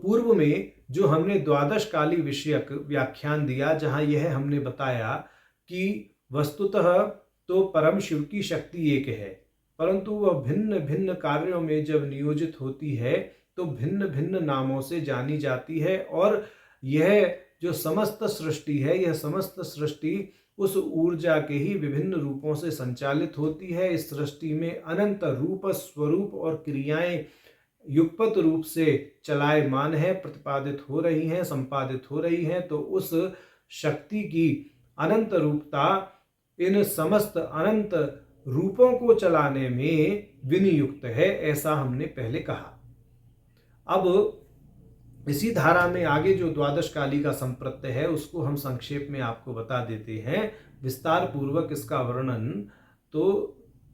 पूर्व में जो हमने द्वादश काली विषयक व्याख्यान दिया, जहां यह हमने बताया कि वस्तुतः तो परम शिव की शक्ति एक है, परंतु वह भिन्न भिन्न कार्यों में जब नियोजित होती है तो भिन्न भिन्न नामों से जानी जाती है। और यह जो समस्त सृष्टि है, यह समस्त सृष्टि उस ऊर्जा के ही विभिन्न रूपों से संचालित होती है। इस सृष्टि में अनंत रूप, स्वरूप और क्रियाएं युगपत रूप से चलायमान है, प्रतिपादित हो रही हैं, संपादित हो रही हैं। तो उस शक्ति की अनंत रूपता इन समस्त अनंत रूपों को चलाने में विनियुक्त है, ऐसा हमने पहले कहा। अब इसी धारा में आगे जो द्वादश काली का संप्रत्यय है उसको हम संक्षेप में आपको बता देते हैं। विस्तार पूर्वक इसका वर्णन तो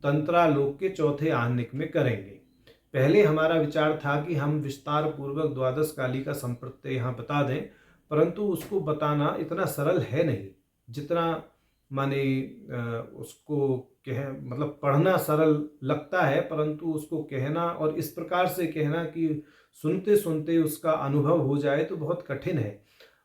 तंत्रालोक के चौथे आहनिक में करेंगे। पहले हमारा विचार था कि हम विस्तार पूर्वक द्वादश काली का संप्रत्यय यहाँ बता दें, परंतु उसको बताना इतना सरल है नहीं जितना माने उसको मतलब पढ़ना सरल लगता है, परंतु उसको कहना और इस प्रकार से कहना कि सुनते सुनते उसका अनुभव हो जाए तो बहुत कठिन है।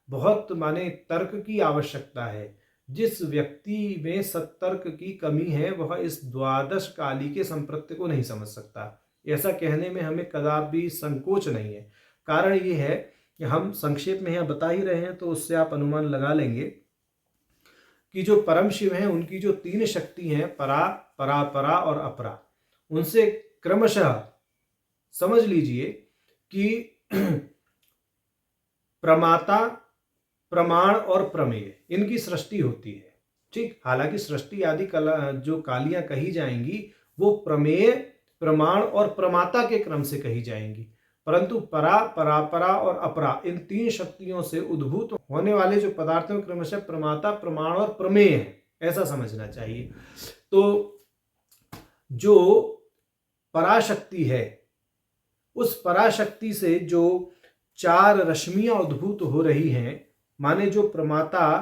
बहुत माने तर्क की आवश्यकता है। जिस व्यक्ति में सत्तर्क की कमी है वह इस द्वादश काली के संप्रत्यय को नहीं समझ सकता। ऐसा कहने में हमें कदापि संकोच नहीं है। कारण ये है कि हम संक्षेप में यहाँ बता ही रहे हैं, तो उससे आप अनुमान लगा लेंगे कि जो परम शिव हैं उनकी जो तीन शक्ति हैं, परा, परापरा और अपरा, उनसे क्रमशः समझ लीजिए कि प्रमाता, प्रमाण और प्रमेय, इनकी सृष्टि होती है। ठीक, हालांकि सृष्टि आदि कला जो कालियां कही जाएंगी वो प्रमेय, प्रमाण और प्रमाता के क्रम से कही जाएंगी, परंतु परा, परापरा और अपरा, इन तीन शक्तियों से उद्भूत होने वाले जो पदार्थ हैं क्रमशः प्रमाता, प्रमाण और प्रमेय है, ऐसा समझना चाहिए। तो जो पराशक्ति है, उस पराशक्ति से जो चार रश्मियां उद्भूत हो रही हैं, माने जो प्रमाता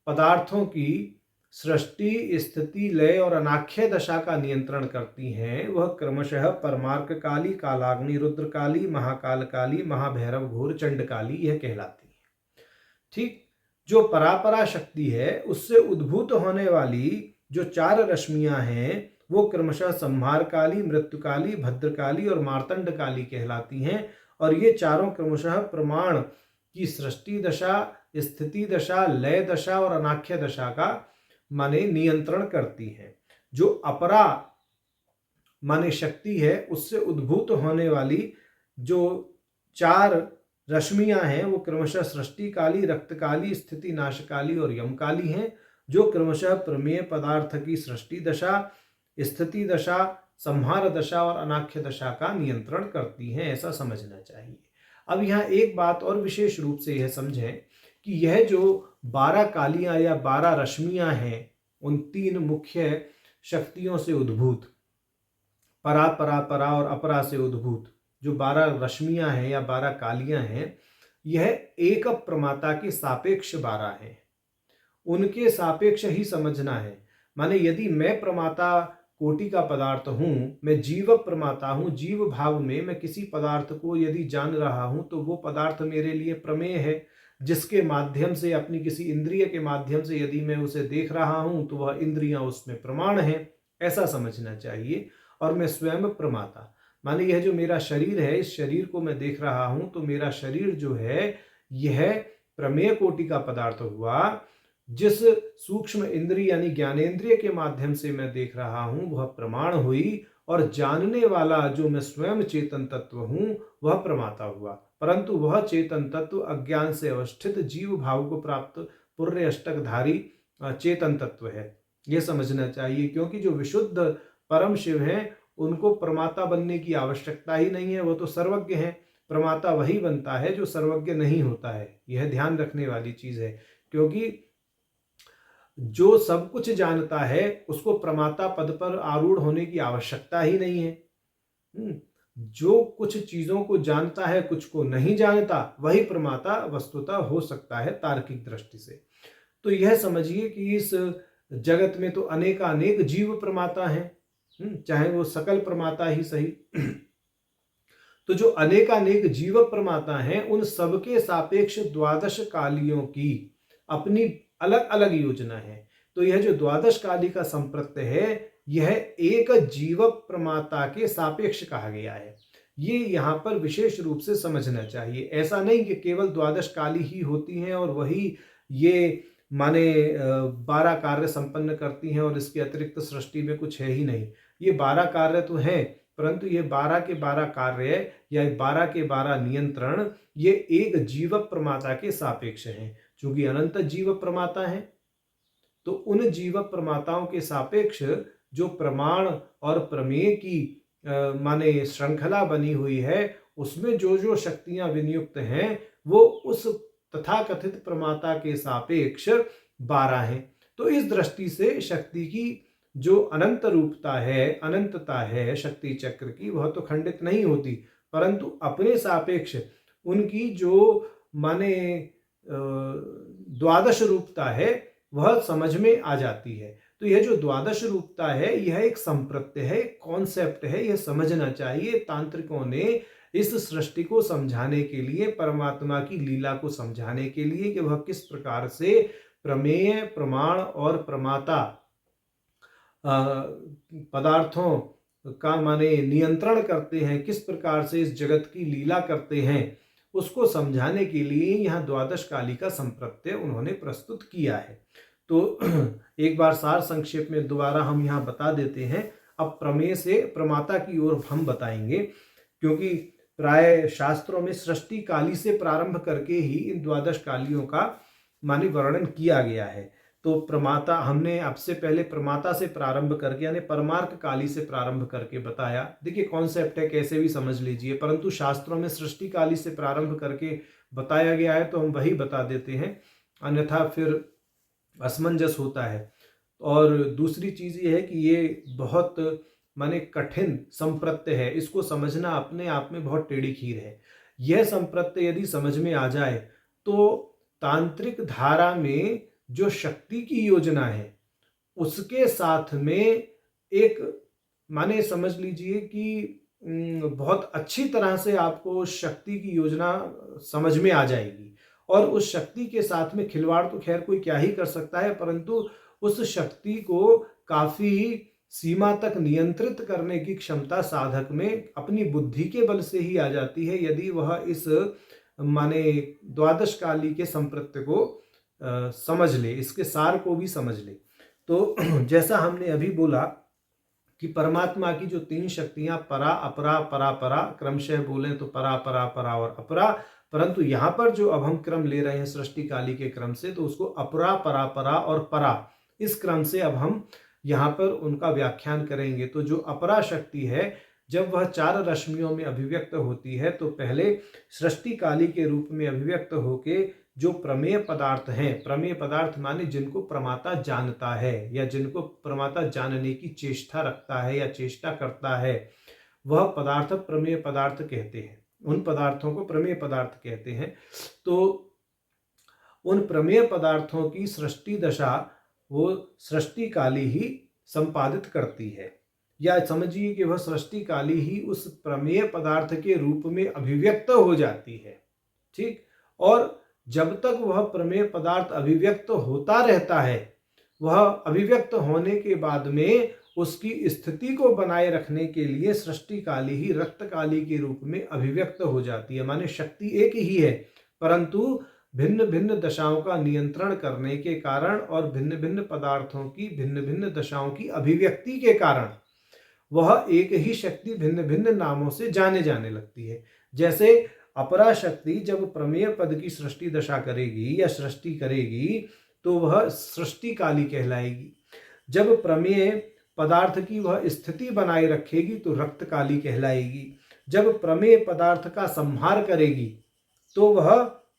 पदार्थों की सृष्टि, स्थिति, लय और अनाख्य दशा का नियंत्रण करती हैं, वह क्रमशः परमार्क काली, कालाग्नि रुद्र काली, महाकाल काली, महाभैरव घोर चंड काली यह कहलाती है। ठीक, जो परापरा शक्ति है उससे उद्भूत होने वाली जो चार रश्मियां हैं वो क्रमशः संहार काली, मृत्यु काली, भद्रकाली और मार्तंड काली कहलाती हैं। और ये चारों क्रमशः प्रमाण की सृष्टि दशा, स्थिति दशा, लय दशा और अनाख्य दशा का माने नियंत्रण करती हैं। जो अपरा माने शक्ति है उससे उद्भूत होने वाली जो चार रश्मियां हैं वो क्रमशः सृष्टि काली, रक्त काली, स्थिति नाश काली और यम काली हैं, जो क्रमशः प्रमेय पदार्थ की सृष्टि दशा, स्थिति दशा, संहार दशा और अनाख्य दशा का नियंत्रण करती हैं, ऐसा समझना चाहिए। अब यहाँ एक बात और विशेष रूप से यह समझें कि यह जो 12 कालियां या 12 रश्मियां हैं, उन तीन मुख्य शक्तियों से उद्भूत, परा, परापरा और अपरा से उद्भूत जो 12 रश्मियां हैं या 12 कालियां हैं, यह एक प्रमाता के सापेक्ष 12 हैं। उनके सापेक्ष ही समझना है। माने यदि मैं प्रमाता कोटि का पदार्थ हूं, मैं जीव प्रमाता हूं, जीव भाव में मैं किसी पदार्थ को यदि जान रहा हूं तो वो पदार्थ मेरे लिए प्रमेय है, जिसके माध्यम से अपनी किसी इंद्रिय के माध्यम से यदि मैं उसे देख रहा हूं तो वह इंद्रियां उसमें प्रमाण है, ऐसा समझना चाहिए। और मैं स्वयं प्रमाता, माने यह जो मेरा शरीर है, इस शरीर को मैं देख रहा हूं तो मेरा शरीर जो है यह प्रमेय कोटि का पदार्थ हुआ। जिस सूक्ष्म इंद्रिय यानी ज्ञानेंद्रिय के माध्यम से मैं देख रहा हूं वह प्रमाण हुई, और जानने वाला जो मैं स्वयं चेतन तत्व हूं वह प्रमाता हुआ। परंतु वह चेतन तत्व अज्ञान से अवस्थित जीव भाव को प्राप्त पुर्य अष्टकधारी चेतन तत्व है, यह समझना चाहिए। क्योंकि जो विशुद्ध परम शिव हैं उनको प्रमाता बनने की आवश्यकता ही नहीं है, वो तो सर्वज्ञ हैं। प्रमाता वही बनता है जो सर्वज्ञ नहीं होता है, यह ध्यान रखने वाली चीज है। क्योंकि जो सब कुछ जानता है उसको प्रमाता पद पर आरूढ़ होने की आवश्यकता ही नहीं है। जो कुछ चीजों को जानता है, कुछ को नहीं जानता, वही प्रमाता वस्तुतः हो सकता है तार्किक दृष्टि से। तो यह समझिए कि इस जगत में तो अनेकानेक जीव प्रमाता हैं, चाहे वो सकल प्रमाता ही सही। तो जो अनेकानेक जीव प्रमाता हैं उन सबके सापेक्ष द्वादश कालियों की अपनी अलग अलग योजना है। तो यह जो द्वादश काली का संप्रत्य है यह एक जीव प्रमाता के सापेक्ष कहा गया है। ये यहाँ पर विशेष रूप से समझना चाहिए। ऐसा नहीं कि केवल द्वादश काली ही होती हैं और वही ये माने 12 कार्य संपन्न करती हैं और इसके अतिरिक्त सृष्टि में कुछ है ही नहीं। ये 12 कार्य तो हैं, परंतु ये 12 के 12 कार्य या 12 के 12 नियंत्रण ये एक जीव प्रमाता के सापेक्ष हैं। चूंकि अनंत जीव प्रमाता हैं तो उन जीव प्रमाताओं के सापेक्ष जो प्रमाण और प्रमेय की माने श्रृंखला बनी हुई है उसमें जो जो शक्तियां विनियुक्त हैं वो उस तथाकथित प्रमाता के सापेक्ष 12 हैं। तो इस दृष्टि से शक्ति की जो अनंत रूपता है, अनंतता है शक्ति चक्र की, वह तो खंडित नहीं होती, परंतु अपने सापेक्ष उनकी जो माने द्वादश रूपता है वह समझ में आ जाती है। तो यह जो द्वादश रूपता है यह एक संप्रत्य है, कॉन्सेप्ट है, यह समझना चाहिए। तांत्रिकों ने इस सृष्टि को समझाने के लिए, परमात्मा की लीला को समझाने के लिए कि वह किस प्रकार से प्रमेय, प्रमाण और प्रमाता पदार्थों का माने नियंत्रण करते हैं, किस प्रकार से इस जगत की लीला करते हैं, उसको समझाने के लिए यहाँ द्वादश काली का संप्रत्य उन्होंने प्रस्तुत किया है। तो एक बार सार संक्षेप में दोबारा हम यहाँ बता देते हैं। अब प्रमेय से प्रमाता की ओर हम बताएंगे, क्योंकि प्राय शास्त्रों में सृष्टि काली से प्रारंभ करके ही इन द्वादश कालियों का माने वर्णन किया गया है। तो प्रमाता हमने अब से पहले प्रमाता से प्रारंभ करके यानी परमार्थ काली से प्रारंभ करके बताया। देखिए कॉन्सेप्ट है, कैसे भी समझ लीजिए, परंतु शास्त्रों में सृष्टि काली से प्रारंभ करके बताया गया है तो हम वही बता देते हैं, अन्यथा फिर असमंजस होता है। और दूसरी चीज ये है कि ये बहुत माने कठिन संप्रत्य है, इसको समझना अपने आप में बहुत टेढ़ी खीर है। यह संप्रत्य यदि समझ में आ जाए तो तांत्रिक धारा में जो शक्ति की योजना है उसके साथ में एक माने समझ लीजिए कि बहुत अच्छी तरह से आपको शक्ति की योजना समझ में आ जाएगी। और उस शक्ति के साथ में खिलवाड़ तो खैर कोई क्या ही कर सकता है, परंतु उस शक्ति को काफी सीमा तक नियंत्रित करने की क्षमता साधक में अपनी बुद्धि के बल से ही आ जाती है, यदि वह इस माने द्वादश काली के संप्रत्य को समझ ले, इसके सार को भी समझ ले। तो जैसा हमने अभी बोला कि परमात्मा की जो 3 शक्तियां परा, अपरा, परापरा, क्रमशः बोलें तो परा, परा, परा और अपरा, परंतु यहाँ पर जो अब हम क्रम ले रहे हैं सृष्टि काली के क्रम से, तो उसको अपरा, परापरा और परा इस क्रम से अब हम यहाँ पर उनका व्याख्यान करेंगे। तो जो अपरा शक्ति है जब वह 4 रश्मियों में अभिव्यक्त होती है तो पहले सृष्टि काली के रूप में अभिव्यक्त होके जो प्रमेय पदार्थ हैं, प्रमेय पदार्थ माने जिनको प्रमाता जानता है या जिनको प्रमाता जानने की चेष्टा रखता है या चेष्टा करता है, वह पदार्थ प्रमेय पदार्थ कहते हैं। उन पदार्थों को प्रमेय पदार्थ कहते हैं। तो उन प्रमेय पदार्थों की सृष्टि दशा वो सृष्टि काली ही संपादित करती है, या समझिए कि वह सृष्टि काली ही उस प्रमेय पदार्थ के रूप में अभिव्यक्त हो जाती है। ठीक, और जब तक वह प्रमेय पदार्थ अभिव्यक्त होता रहता है, वह अभिव्यक्त होने के बाद में उसकी स्थिति को बनाए रखने के लिए सृष्टि काली ही रक्त काली के रूप में अभिव्यक्त हो जाती है। माने शक्ति एक ही है, परंतु भिन्न भिन्न दशाओं का नियंत्रण करने के कारण और भिन्न भिन्न पदार्थों की भिन्न भिन्न दशाओं की अभिव्यक्ति के कारण वह एक ही शक्ति भिन्न भिन्न नामों से जाने जाने लगती है। जैसे अपरा शक्ति जब प्रमेय पद की सृष्टि दशा करेगी या सृष्टि करेगी तो वह सृष्टि काली कहलाएगी। जब प्रमेय पदार्थ की वह स्थिति बनाए रखेगी तो रक्त काली कहलाएगी। जब प्रमेय पदार्थ का संहार करेगी तो वह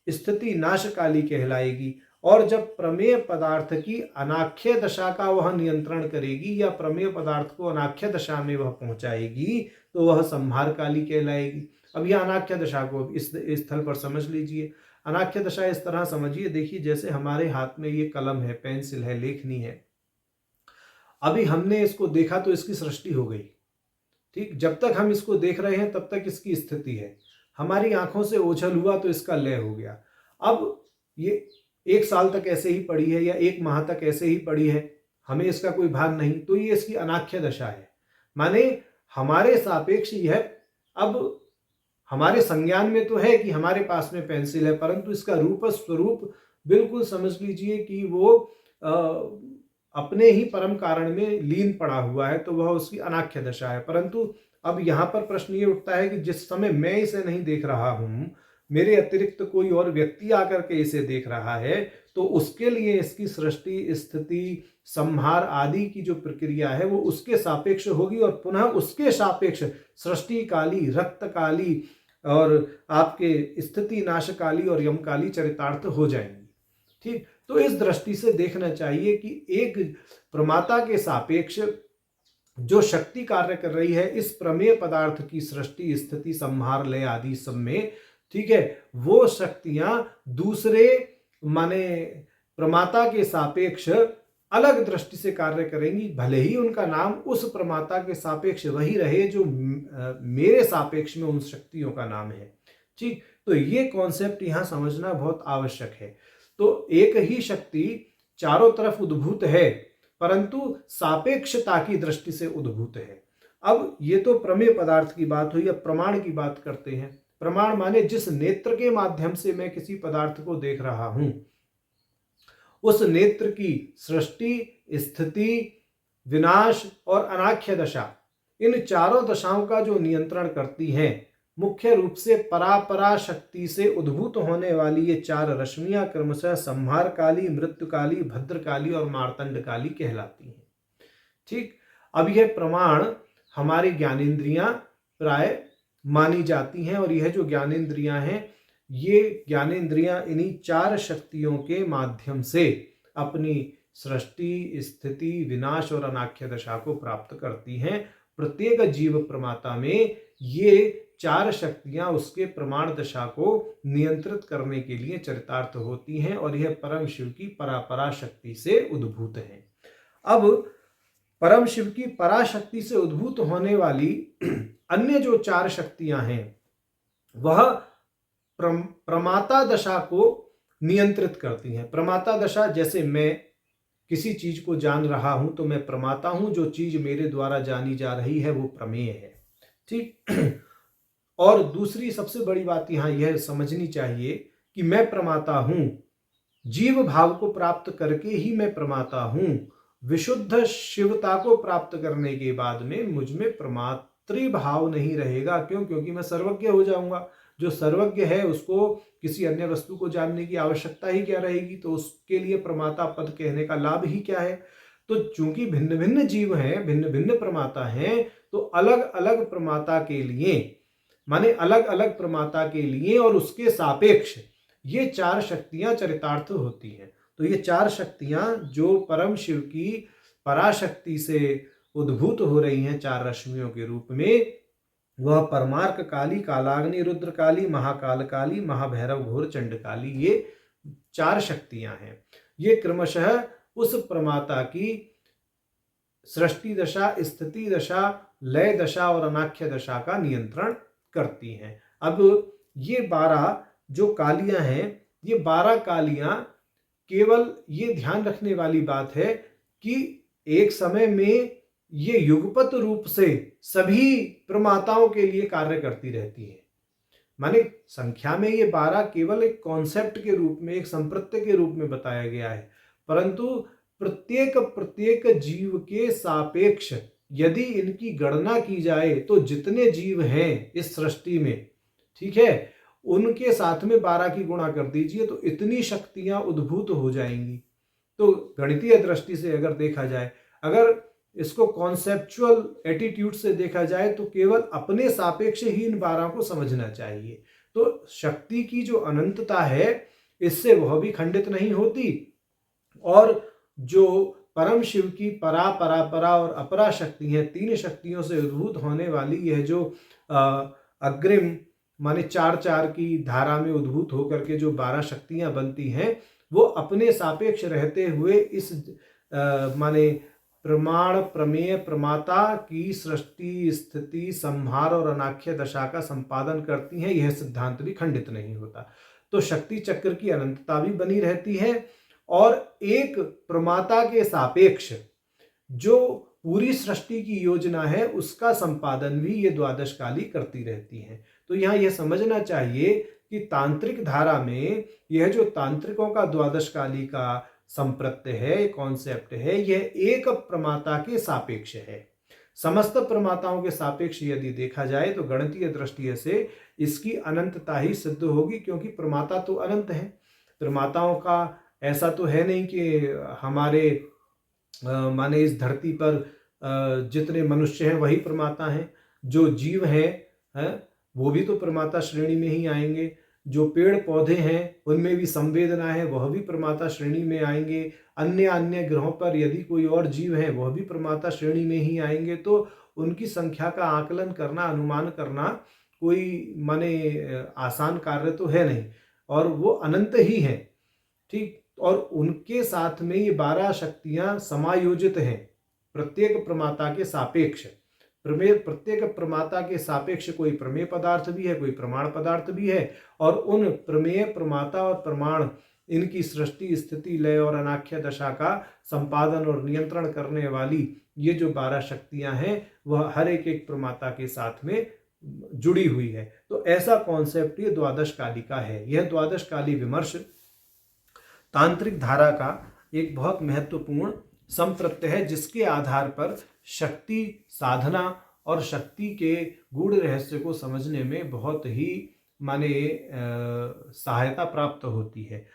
स्थिति नाश काली कहलाएगी। और जब प्रमेय पदार्थ की अनाख्य दशा का वह नियंत्रण करेगी या प्रमेय पदार्थ को अनाख्य दशा में वह पहुंचाएगी तो वह संहार काली कहलाएगी। अब यह अनाख्य दशा को इस स्थल पर समझ लीजिए। अनाख्य दशा इस तरह समझिए, देखिए जैसे हमारे हाथ में ये कलम है, पेंसिल है, लेखनी है, अभी हमने इसको देखा तो इसकी सृष्टि हो गई, ठीक, जब तक हम इसको देख रहे हैं तब तक इसकी स्थिति है। हमारी आंखों से ओझल हुआ तो इसका लय हो गया। अब ये 1 साल तक ऐसे ही पड़ी है या 1 माह तक ऐसे ही पड़ी है, हमें इसका कोई भान नहीं, तो ये इसकी अनाख्य दशा है। माने हमारे सापेक्ष यह अब हमारे संज्ञान में तो है कि हमारे पास में पेंसिल है, परंतु इसका रूप स्वरूप बिल्कुल समझ लीजिए कि वो अपने ही परम कारण में लीन पड़ा हुआ है, तो वह उसकी अनाख्य दशा है। परंतु अब यहाँ पर प्रश्न ये उठता है कि जिस समय मैं इसे नहीं देख रहा हूँ, मेरे अतिरिक्त कोई और व्यक्ति आकर के इसे देख रहा है, तो उसके लिए इसकी सृष्टि, स्थिति, संहार आदि की जो प्रक्रिया है वो उसके सापेक्ष होगी और पुनः उसके सापेक्ष सृष्टि काली, रक्त काली और आपके स्थिति नाशकाली और यमकाली चरितार्थ हो जाएंगी। ठीक, तो इस दृष्टि से देखना चाहिए कि एक प्रमाता के सापेक्ष जो शक्ति कार्य कर रही है इस प्रमेय पदार्थ की सृष्टि, स्थिति, संहार, लय आदि सब में, ठीक है, वो शक्तियां दूसरे माने प्रमाता के सापेक्ष अलग दृष्टि से कार्य करेंगी, भले ही उनका नाम उस प्रमाता के सापेक्ष वही रहे जो मेरे सापेक्ष में उन शक्तियों का नाम है। ठीक, तो ये कॉन्सेप्ट यहां समझना बहुत आवश्यक है। तो एक ही शक्ति चारों तरफ उद्भूत है, परंतु सापेक्षता की दृष्टि से उद्भूत है। अब ये तो प्रमेय पदार्थ की बात हुई, अब प्रमाण की बात करते हैं। प्रमाण माने जिस नेत्र के माध्यम से मैं किसी पदार्थ को देख रहा हूं, उस नेत्र की सृष्टि, स्थिति, विनाश और अनाख्य दशा, इन चारों दशाओं का जो नियंत्रण करती हैं, मुख्य रूप से परापरा शक्ति से उद्भूत होने वाली ये 4 रश्मियां क्रमशः संहार काली, मृत्युकाली, भद्रकाली और मार्तंडकाली कहलाती हैं। ठीक, अब यह प्रमाण हमारी ज्ञानेंद्रियां प्राय मानी जाती हैं और यह जो ज्ञानेंद्रियां हैं, ये ज्ञानेंद्रियां इन्हीं 4 शक्तियों के माध्यम से अपनी सृष्टि, स्थिति, विनाश और अनाख्य दशा को प्राप्त करती हैं। प्रत्येक जीव प्रमाता में ये 4 शक्तियां उसके प्रमाण दशा को नियंत्रित करने के लिए चरितार्थ होती हैं और यह परम शिव की परापरा शक्ति से उद्भूत है। अब परम शिव की पराशक्ति से उद्भूत होने वाली अन्य जो 4 शक्तियां हैं, वह प्रमाता दशा को नियंत्रित करती हैं। प्रमाता दशा, जैसे मैं किसी चीज को जान रहा हूं तो मैं प्रमाता हूं, जो चीज मेरे द्वारा जानी जा रही है वो प्रमेय है। ठीक, और दूसरी सबसे बड़ी बात यहां यह समझनी चाहिए कि मैं प्रमाता हूं, जीव भाव को प्राप्त करके ही मैं प्रमाता हूं। विशुद्ध शिवता को प्राप्त करने के बाद में मुझ में प्रमातृ भाव नहीं रहेगा। क्यों? क्योंकि मैं सर्वज्ञ हो जाऊंगा। जो सर्वज्ञ है उसको किसी अन्य वस्तु को जानने की आवश्यकता ही क्या रहेगी, तो उसके लिए प्रमाता पद कहने का लाभ ही क्या है। तो चूंकि भिन्न भिन्न जीव हैं, भिन्न भिन्न प्रमाता हैं, तो अलग अलग प्रमाता के लिए, माने अलग अलग प्रमाता के लिए और उसके सापेक्ष ये 4 शक्तियां चरितार्थ होती हैं। तो ये 4 शक्तियां जो परम शिव की पराशक्ति से उद्भूत हो रही हैं 4 रश्मियों के रूप में, वह परमार्क काली, कालाग्नि रुद्र काली, महाकाल काली, महाभैरव घोर चंड काली, ये 4 शक्तियां हैं। ये क्रमशः उस प्रमाता की सृष्टि दशा, स्थिति दशा, लय दशा और अनाख्य दशा का नियंत्रण करती हैं। अब ये 12 जो कालियां हैं, ये 12 कालियां केवल ये ध्यान रखने वाली बात है कि एक समय में ये युगपत रूप से सभी प्रमाताओं के लिए कार्य करती रहती है। माने संख्या में ये 12 केवल एक कॉन्सेप्ट के रूप में, एक संप्रत्यय के रूप में बताया गया है, परंतु प्रत्येक जीव के सापेक्ष यदि इनकी गणना की जाए तो जितने जीव हैं इस सृष्टि में, ठीक है, उनके साथ में 12 की गुणा कर दीजिए तो इतनी शक्तियां उद्भूत हो जाएंगी। तो गणितीय दृष्टि से अगर देखा जाए, अगर इसको कॉन्सेप्चुअल एटीट्यूड से देखा जाए तो केवल अपने सापेक्ष ही इन 12 को समझना चाहिए। तो शक्ति की जो अनंतता है इससे वह भी खंडित नहीं होती, और जो परम शिव की परा, परापरा और अपरा शक्ति है, 3 शक्तियों से उद्भूत होने वाली यह जो अग्रिम माने 4-4 की धारा में उद्भूत होकर के जो 12 शक्तियां बनती हैं, वो अपने सापेक्ष रहते हुए इस माने प्रमाण प्रमेय प्रमाता की सृष्टि स्थिति संहार और अनाख्य दशा का संपादन करती हैं, यह सिद्धांत भी खंडित नहीं होता। तो शक्ति चक्र की अनंतता भी बनी रहती है और एक प्रमाता के सापेक्ष जो पूरी सृष्टि की योजना है उसका संपादन भी ये द्वादश काली करती रहती हैं। तो यहाँ यह समझना चाहिए कि तांत्रिक धारा में यह जो तांत्रिकों का द्वादश काली का संप्रत्य है, कॉन्सेप्ट है, यह एक प्रमाता के सापेक्ष है। समस्त प्रमाताओं के सापेक्ष यदि देखा जाए तो गणितीय दृष्टि से इसकी अनंतता ही सिद्ध होगी, क्योंकि प्रमाता तो अनंत है। प्रमाताओं का ऐसा तो है नहीं कि हमारे माने इस धरती पर जितने मनुष्य हैं वही प्रमाता हैं, जो जीव हैं वो भी तो प्रमाता श्रेणी में ही आएंगे, जो पेड़ पौधे हैं उनमें भी संवेदना है वह भी प्रमाता श्रेणी में आएंगे, अन्य अन्य ग्रहों पर यदि कोई और जीव है वह भी प्रमाता श्रेणी में ही आएंगे। तो उनकी संख्या का आकलन करना, अनुमान करना कोई माने आसान कार्य तो है नहीं, और वो अनंत ही है। ठीक, और उनके साथ में ये 12 शक्तियां समायोजित हैं प्रत्येक प्रमाता के सापेक्ष। प्रत्येक प्रमाता के सापेक्ष कोई प्रमेय पदार्थ भी है, कोई प्रमाण पदार्थ भी है, और उन प्रमेय प्रमाता और प्रमाण इनकी सृष्टि स्थिति लय और अनाख्य दशा का संपादन और नियंत्रण करने वाली ये जो 12 शक्तियां हैं वह हर एक एक प्रमाता के साथ में जुड़ी हुई है। तो ऐसा कॉन्सेप्ट ये द्वादश काली का है। यह द्वादश काली विमर्श तांत्रिक धारा का एक बहुत महत्वपूर्ण संप्रत्य है, जिसके आधार पर शक्ति साधना और शक्ति के गूढ़ रहस्य को समझने में बहुत ही माने सहायता प्राप्त होती है।